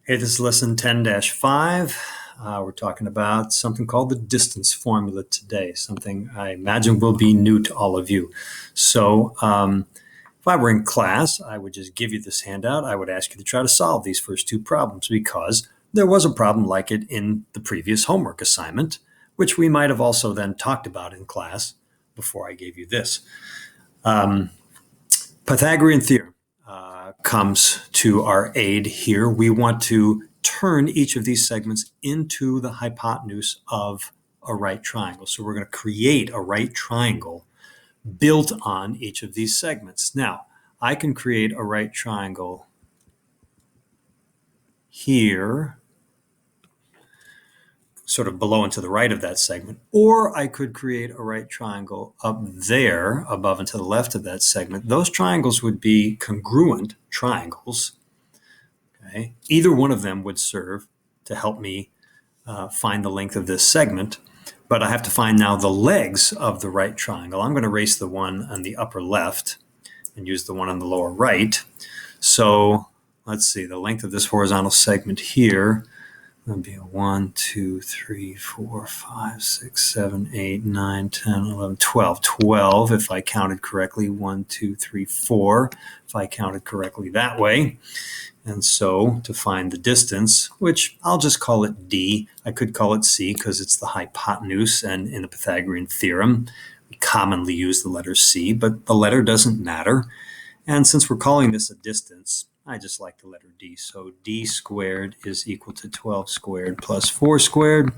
Hey, this is lesson 10-5. We're talking about something called the distance formula today, something I imagine will be new to all of you. So if I were in class, I would just give you this handout. I would ask you to try to solve these first two problems because there was a problem like it in the previous homework assignment, which we might have also then talked about in class before I gave you this. Pythagorean theorem comes to our aid here. We want to turn each of these segments into the hypotenuse of a right triangle. So we're going to create a right triangle built on each of these segments. Now, I can create a right triangle here, sort of below and to the right of that segment, or I could create a right triangle up there above and to the left of that segment. Those triangles would be congruent triangles. Okay? Either one of them would serve to help me find the length of this segment, but I have to find now the legs of the right triangle. I'm going to erase the one on the upper left and use the one on the lower right. So let's see, the length of this horizontal segment here would be 1, 2, 3, 4, 5, 6, 7, 8, 9, 10, 11, 12. 12 if I counted correctly. 1, 2, 3, 4 if I counted correctly that way. And so to find the distance, which I'll just call it D, I could call it C because it's the hypotenuse, and in the Pythagorean theorem, we commonly use the letter C, but the letter doesn't matter. And since we're calling this a distance, I just like the letter D. So D squared is equal to 12 squared plus 4 squared.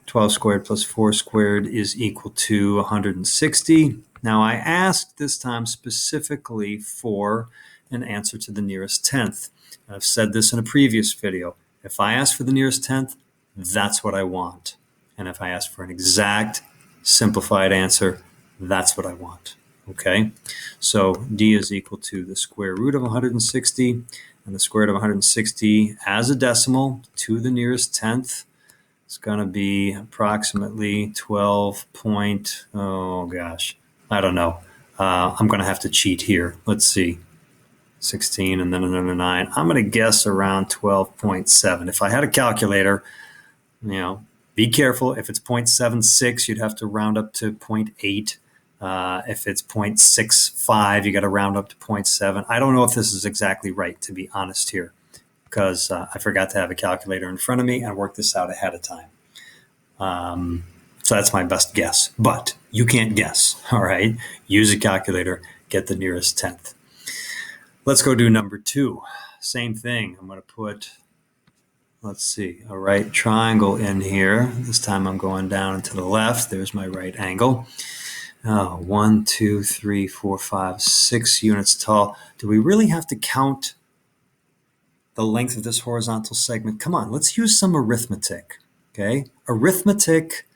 12 squared plus 4 squared is equal to 160. Now I asked this time specifically for an answer to the nearest tenth. I've said this in a previous video. If I ask for the nearest tenth, that's what I want. And if I ask for an exact simplified answer, that's what I want. Okay, so D is equal to the square root of 160, and the square root of 160 as a decimal to the nearest tenth is going to be approximately 12 point, oh gosh, I don't know. I'm going to have to cheat here. Let's see. 16 and then another 9. I'm going to guess around 12.7. If I had a calculator, be careful. If it's 0.76, you'd have to round up to 0.8. If it's 0.65, you got to round up to 0.7. I don't know if this is exactly right, to be honest here, because I forgot to have a calculator in front of me and work this out ahead of time. So that's my best guess. But you can't guess, all right? Use a calculator, get the nearest tenth. Let's go do number 2. Same thing. I'm going to put, let's see, a right triangle in here. This time I'm going down and to the left. There's my right angle. 1, 2, 3, 4, 5, 6 units tall. Do we really have to count the length of this horizontal segment? Come on, let's use some arithmetic. Okay, arithmetic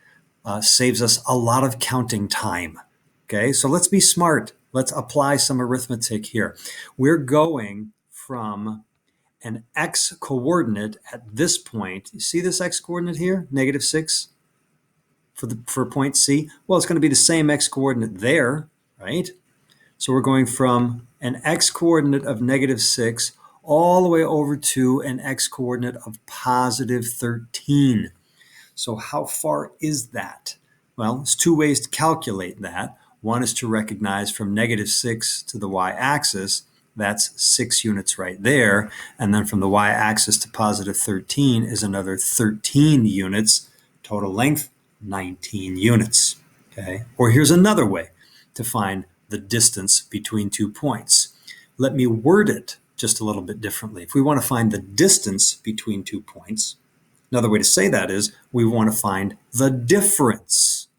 saves us a lot of counting time. Okay, so let's be smart. Let's apply some arithmetic here. We're going from an x coordinate at this point. You see this x coordinate here, -6 for point C? Well, it's going to be the same x coordinate there, right? So we're going from an x coordinate of -6 all the way over to an x coordinate of +13. So how far is that? Well, there's two ways to calculate that. One is to recognize from -6 to the y-axis, that's 6 units right there. And then from the y-axis to +13 is another 13 units. Total length, 19 units. Okay. Or here's another way to find the distance between 2 points. Let me word it just a little bit differently. If we want to find the distance between 2 points, another way to say that is we want to find the difference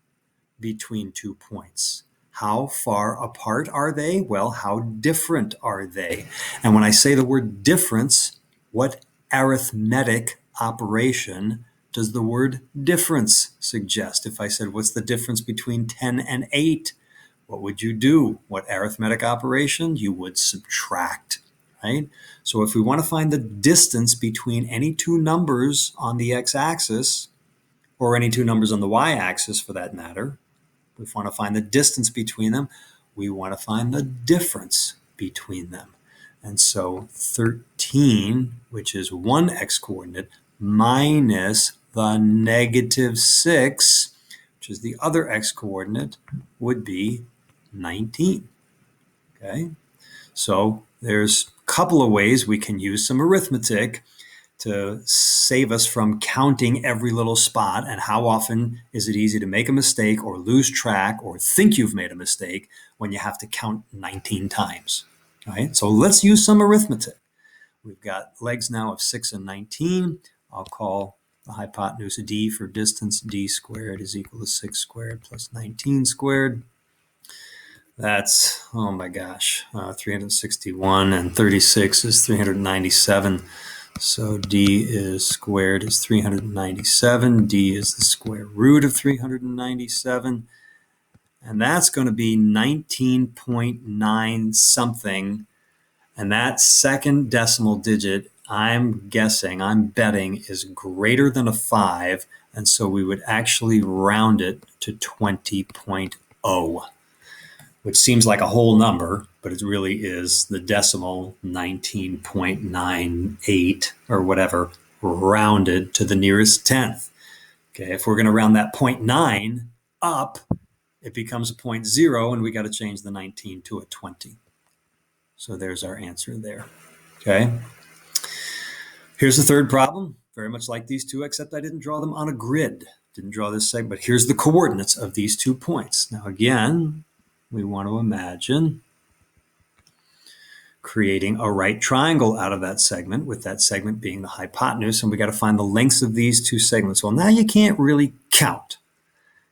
between 2 points. How far apart are they? Well, how different are they? And when I say the word difference, what arithmetic operation does the word difference suggest? If I said, what's the difference between 10 and 8? What would you do? What arithmetic operation? You would subtract, right? So if we want to find the distance between any two numbers on the x-axis, or any two numbers on the y-axis for that matter, we want to find the distance between them. We want to find the difference between them. And so 13, which is one x-coordinate, minus the negative 6, which is the other x-coordinate, would be 19. Okay, so there's a couple of ways we can use some arithmetic to save us from counting every little spot. And how often is it easy to make a mistake or lose track or think you've made a mistake when you have to count 19 times? All right, so let's use some arithmetic. We've got legs now of 6 and 19. I'll call the hypotenuse d for distance. D squared is equal to 6 squared plus 19 squared. That's, oh my gosh, 361, and 36 is 397. So d is squared is 397. D is the square root of 397. And that's going to be 19.9 something. And that second decimal digit, I'm betting, is greater than a 5. And so we would actually round it to 20.0, which seems like a whole number, but it really is the decimal 19.98 or whatever, rounded to the nearest tenth. Okay, if we're going to round that 0.9 up, it becomes a 0.0, and we got to change the 19 to a 20. So there's our answer there. Okay. Here's the third problem, very much like these two, except I didn't draw them on a grid. Didn't draw this segment, but here's the coordinates of these 2 points. Now again, we want to imagine creating a right triangle out of that segment, with that segment being the hypotenuse, and we got to find the lengths of these 2 segments. Well, now you can't really count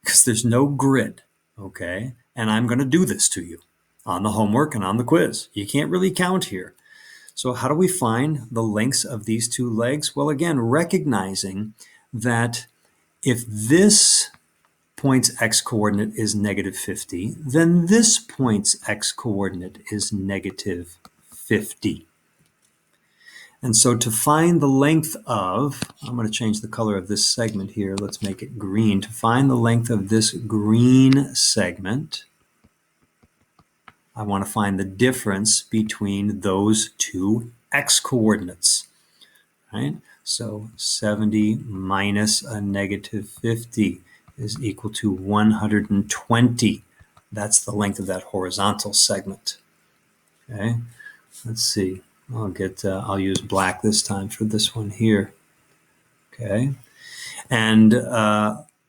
because there's no grid, okay? And I'm going to do this to you on the homework and on the quiz. You can't really count here. So how do we find the lengths of these 2 legs? Well, again, recognizing that if this point's x-coordinate is negative 50, then this point's x-coordinate is negative 50. And so to find the length of, I'm going to change the color of this segment here. Let's make it green. To find the length of this green segment, I want to find the difference between those 2 x-coordinates, right? So 70 minus a negative 50 is equal to 120. That's the length of that horizontal segment. Okay, let's see. I'll use black this time for this one here. Okay, and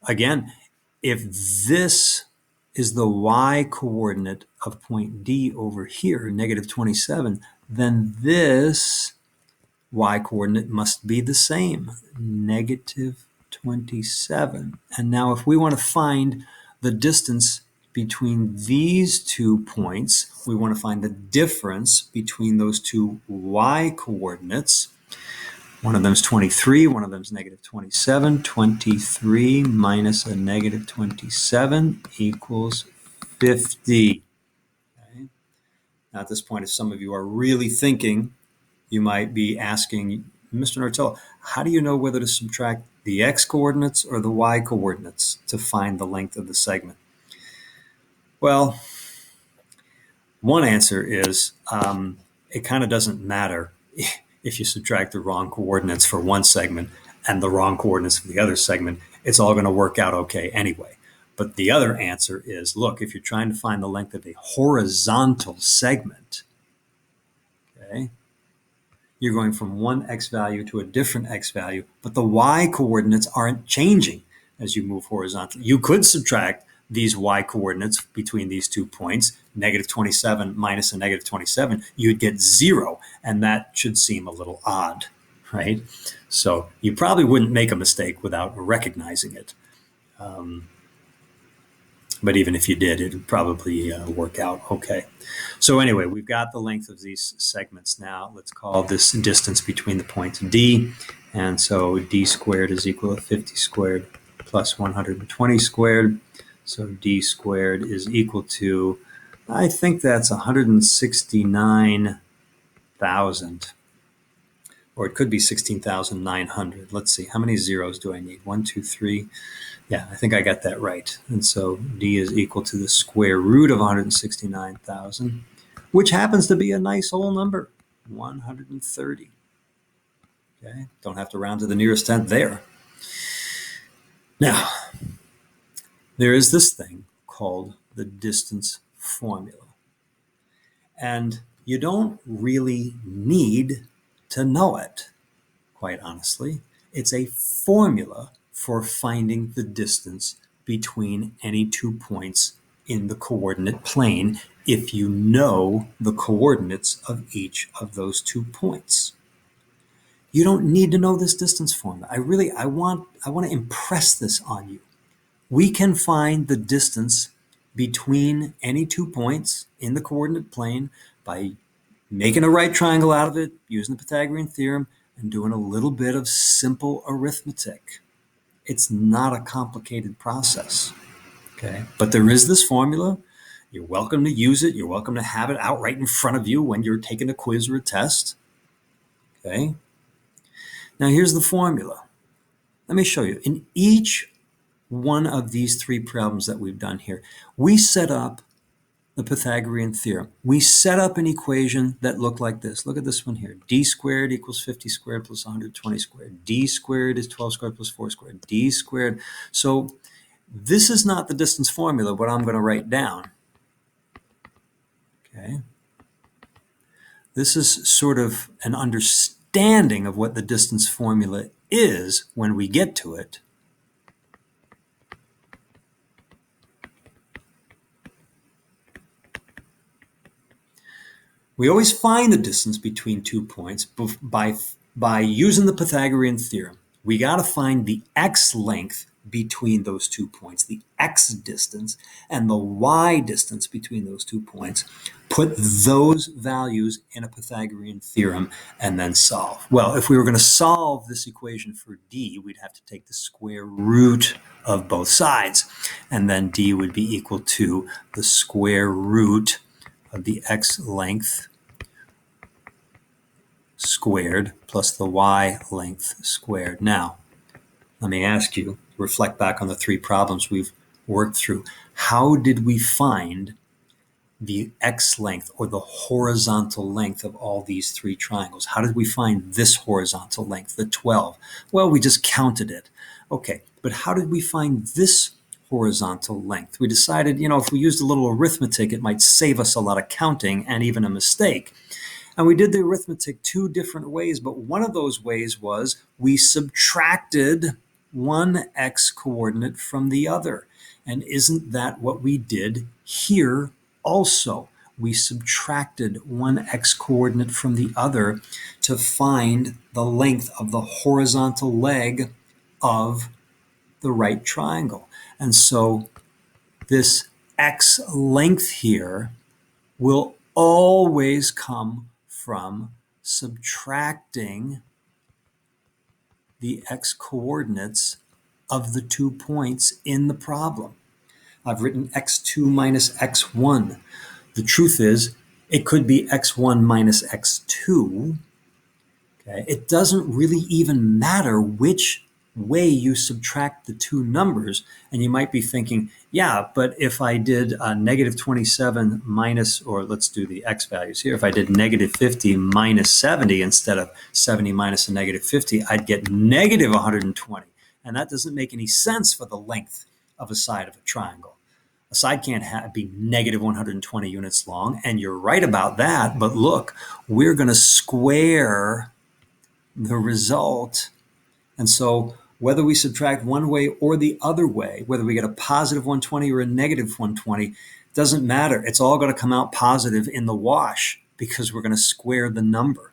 again, if this is the y coordinate of point D over here, negative 27, then this y coordinate must be the same, negative 27. And now if we want to find the distance between these 2 points, we want to find the difference between those 2 y coordinates. One of them is 23, one of them is negative 27. 23 minus a negative 27 equals 50. Okay. Now at this point, if some of you are really thinking, you might be asking, Mr. Nortello, how do you know whether to subtract the x-coordinates or the y-coordinates to find the length of the segment? Well, one answer is it kind of doesn't matter if you subtract the wrong coordinates for one segment and the wrong coordinates for the other segment. It's all going to work out okay anyway. But the other answer is, look, if you're trying to find the length of a horizontal segment, okay, you're going from one x value to a different x value, but the y coordinates aren't changing as you move horizontally. You could subtract these y coordinates between these 2 points, negative 27 minus a negative 27, you'd get 0, and that should seem a little odd, right? So you probably wouldn't make a mistake without recognizing it. But even if you did, it would probably work out okay. So anyway, we've got the length of these segments now. Let's call this distance between the points D. And so D squared is equal to 50 squared plus 120 squared. So D squared is equal to, I think that's 169,000. Or it could be 16,900. Let's see, how many zeros do I need? 1, 2, 3. Yeah, I think I got that right. And so D is equal to the square root of 169,000, which happens to be a nice whole number. 130. Okay, don't have to round to the nearest tenth there. Now, there is this thing called the distance formula. And you don't really need to know it, quite honestly. It's a formula for finding the distance between any 2 points in the coordinate plane if you know the coordinates of each of those 2 points. You don't need to know this distance formula. I want to impress this on you. We can find the distance between any 2 points in the coordinate plane by making a right triangle out of it, using the Pythagorean theorem, and doing a little bit of simple arithmetic. It's not a complicated process, okay? But there is this formula. You're welcome to use it. You're welcome to have it out right in front of you when you're taking a quiz or a test, okay? Now here's the formula. Let me show you. In each one of these 3 problems that we've done here, we set up the Pythagorean theorem. We set up an equation that looked like this. Look at this one here. D squared equals 50 squared plus 120 squared. D squared is 12 squared plus 4 squared. D squared. So this is not the distance formula, what I'm going to write down. Okay. This is sort of an understanding of what the distance formula is when we get to it. We always find the distance between 2 points by using the Pythagorean theorem. We got to find the x length between those 2 points, the x distance and the y distance between those 2 points. Put those values in a Pythagorean theorem and then solve. Well, if we were going to solve this equation for d, we'd have to take the square root of both sides, and then d would be equal to the square root of the x length squared plus the y length squared. Now, let me ask you, reflect back on the 3 problems we've worked through. How did we find the x length, or the horizontal length, of all these 3 triangles? How did we find this horizontal length, the 12? Well, we just counted it. Okay, but how did we find this horizontal length? We decided, if we used a little arithmetic, it might save us a lot of counting and even a mistake. And we did the arithmetic 2 different ways, but one of those ways was we subtracted one x coordinate from the other. And isn't that what we did here also? We subtracted one x coordinate from the other to find the length of the horizontal leg of the right triangle. And so this x length here will always come from subtracting the x coordinates of the 2 points in the problem. I've written x2 minus x1. The truth is, it could be x1 minus x2. Okay? It doesn't really even matter which way you subtract the 2 numbers. And you might be thinking, yeah, but if I did negative 27 minus, or let's do the x values here, if I did negative 50 minus 70 instead of 70 minus a negative 50, I'd get negative 120. And that doesn't make any sense for the length of a side of a triangle. A side can't be negative 120 units long, and you're right about that, but look, we're going to square the result. And so whether we subtract one way or the other way, whether we get a positive 120 or a negative 120, doesn't matter. It's all going to come out positive in the wash because we're going to square the number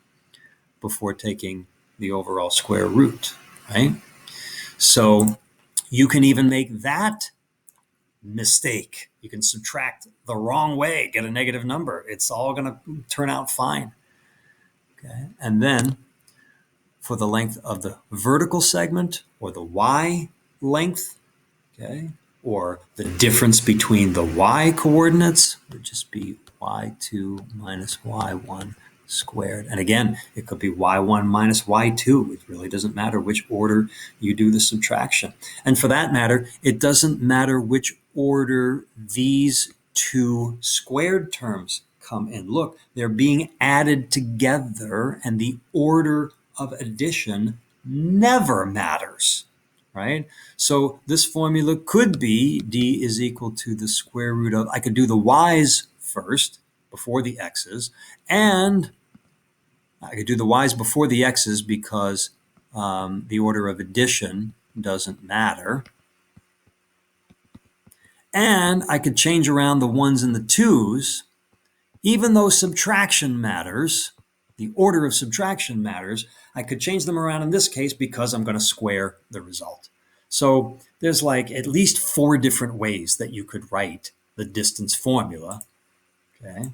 before taking the overall square root, right? So you can even make that mistake. You can subtract the wrong way, get a negative number. It's all going to turn out fine. Okay, and then for the length of the vertical segment, or the y length, okay, or the difference between the y coordinates would just be y2 minus y1 squared. And again, it could be y1 minus y2. It really doesn't matter which order you do the subtraction. And for that matter, it doesn't matter which order these 2 squared terms come and look, they're being added together, and the order of addition never matters, right? So this formula could be d is equal to the square root of, I could do the y's first before the x's, and I could do the y's before the x's because the order of addition doesn't matter. And I could change around the ones and the twos, even though subtraction matters, the order of subtraction matters, I could change them around in this case because I'm going to square the result. So there's like at least 4 different ways that you could write the distance formula, okay?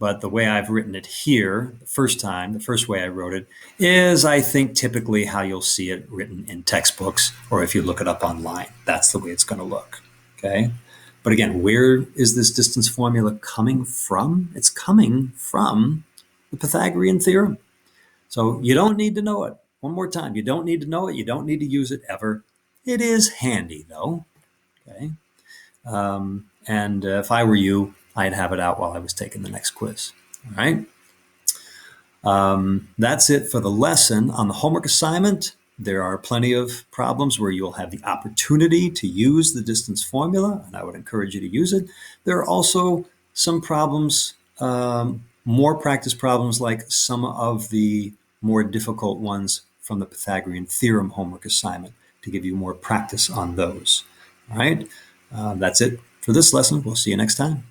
But the way I've written it here, the first way I wrote it, is I think typically how you'll see it written in textbooks, or if you look it up online, that's the way it's going to look, okay? But again, where is this distance formula coming from? It's coming from the Pythagorean theorem. So you don't need to know it. One more time, you don't need to know it. You don't need to use it ever. It is handy though, okay? And if I were you, I'd have it out while I was taking the next quiz, all right? That's it for the lesson. On the homework assignment, there are plenty of problems where you'll have the opportunity to use the distance formula, and I would encourage you to use it. There are also some problems, more practice problems, like some of the more difficult ones from the Pythagorean theorem homework assignment, to give you more practice on those. All right, that's it for this lesson. We'll see you next time.